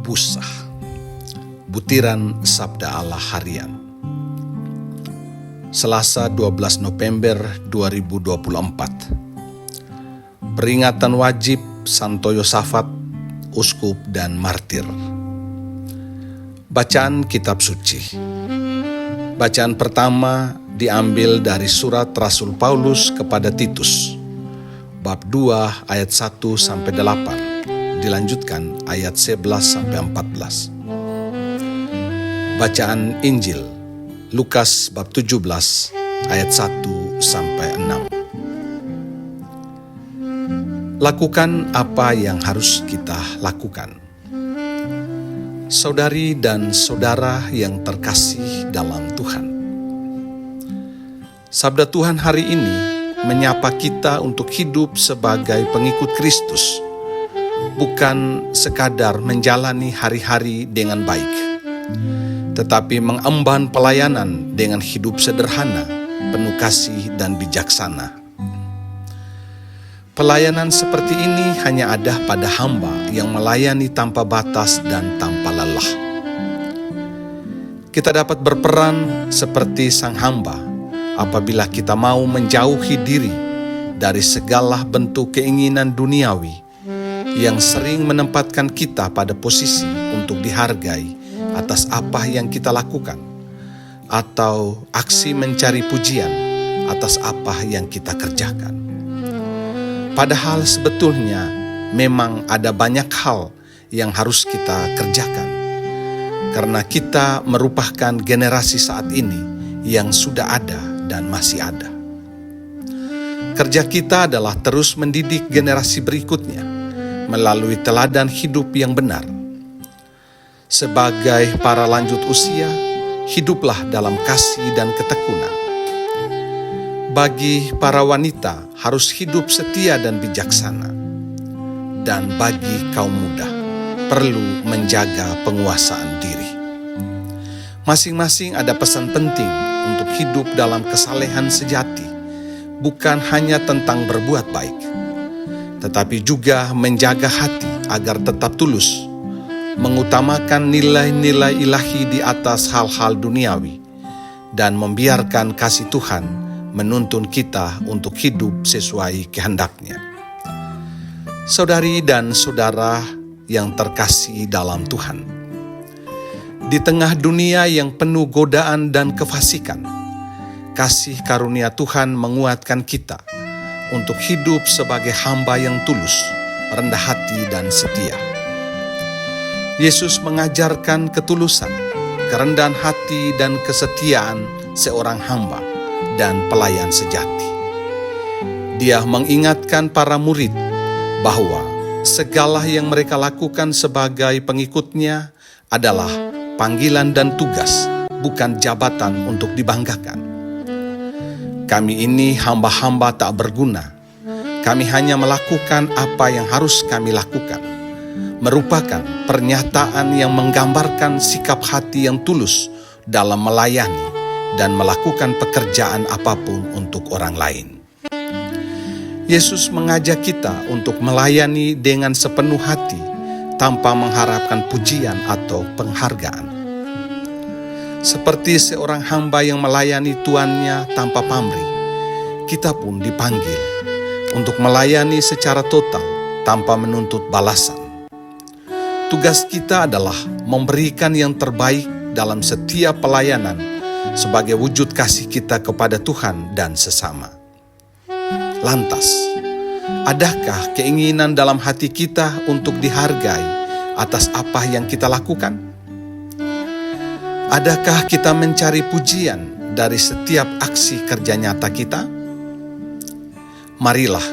Busa, butiran Sabda Allah harian. Selasa 12 November 2024. Peringatan wajib Santo Yosafat, Uskup dan Martir. Bacaan Kitab Suci. Bacaan pertama diambil dari surat Rasul Paulus kepada Titus, bab 2 ayat 1-8, dilanjutkan ayat 11-14. Bacaan Injil Lukas bab 17 ayat 1-6. Lakukan apa yang harus kita lakukan. Saudari dan saudara yang terkasih dalam Tuhan, Sabda Tuhan hari ini menyapa kita untuk hidup sebagai pengikut Kristus, bukan sekadar menjalani hari-hari dengan baik, tetapi mengemban pelayanan dengan hidup sederhana, penuh kasih dan bijaksana. Pelayanan seperti ini hanya ada pada hamba yang melayani tanpa batas dan tanpa lelah. Kita dapat berperan seperti sang hamba apabila kita mau menjauhi diri dari segala bentuk keinginan duniawi yang sering menempatkan kita pada posisi untuk dihargai atas apa yang kita lakukan, atau aksi mencari pujian atas apa yang kita kerjakan. Padahal sebetulnya memang ada banyak hal yang harus kita kerjakan, karena kita merupakan generasi saat ini yang sudah ada dan masih ada. Kerja kita adalah terus mendidik generasi berikutnya melalui teladan hidup yang benar. Sebagai para lanjut usia, hiduplah dalam kasih dan ketekunan. Bagi para wanita harus hidup setia dan bijaksana. Dan bagi kaum muda perlu menjaga penguasaan diri. Masing-masing ada pesan penting untuk hidup dalam kesalehan sejati, bukan hanya tentang berbuat baik, tetapi juga menjaga hati agar tetap tulus, mengutamakan nilai-nilai ilahi di atas hal-hal duniawi, dan membiarkan kasih Tuhan menuntun kita untuk hidup sesuai kehendaknya. Saudari dan saudara yang terkasih dalam Tuhan, di tengah dunia yang penuh godaan dan kefasikan, kasih karunia Tuhan menguatkan kita untuk hidup sebagai hamba yang tulus, rendah hati dan setia. Yesus mengajarkan ketulusan, kerendahan hati dan kesetiaan seorang hamba dan pelayan sejati. Dia mengingatkan para murid bahwa segala yang mereka lakukan sebagai pengikutnya adalah panggilan dan tugas, bukan jabatan untuk dibanggakan. Kami ini hamba-hamba tak berguna. Kami hanya melakukan apa yang harus kami lakukan, merupakan pernyataan yang menggambarkan sikap hati yang tulus dalam melayani dan melakukan pekerjaan apapun untuk orang lain. Yesus mengajak kita untuk melayani dengan sepenuh hati tanpa mengharapkan pujian atau penghargaan. Seperti seorang hamba yang melayani tuannya tanpa pamrih, kita pun dipanggil untuk melayani secara total tanpa menuntut balasan. Tugas kita adalah memberikan yang terbaik dalam setiap pelayanan sebagai wujud kasih kita kepada Tuhan dan sesama. Lantas, adakah keinginan dalam hati kita untuk dihargai atas apa yang kita lakukan? Adakah kita mencari pujian dari setiap aksi kerja nyata kita? Marilah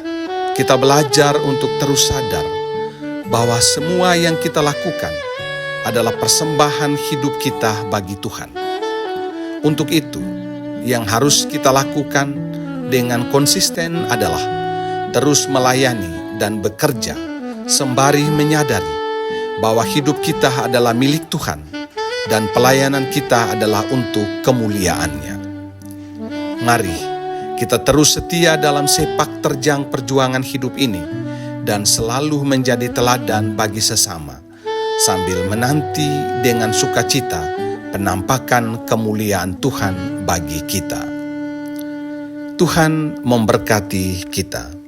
kita belajar untuk terus sadar bahwa semua yang kita lakukan adalah persembahan hidup kita bagi Tuhan. Untuk itu, yang harus kita lakukan dengan konsisten adalah terus melayani dan bekerja sembari menyadari bahwa hidup kita adalah milik Tuhan dan pelayanan kita adalah untuk kemuliaan-Nya. Mari kita terus setia dalam sepak terjang perjuangan hidup ini dan selalu menjadi teladan bagi sesama, sambil menanti dengan sukacita penampakan kemuliaan Tuhan bagi kita. Tuhan memberkati kita.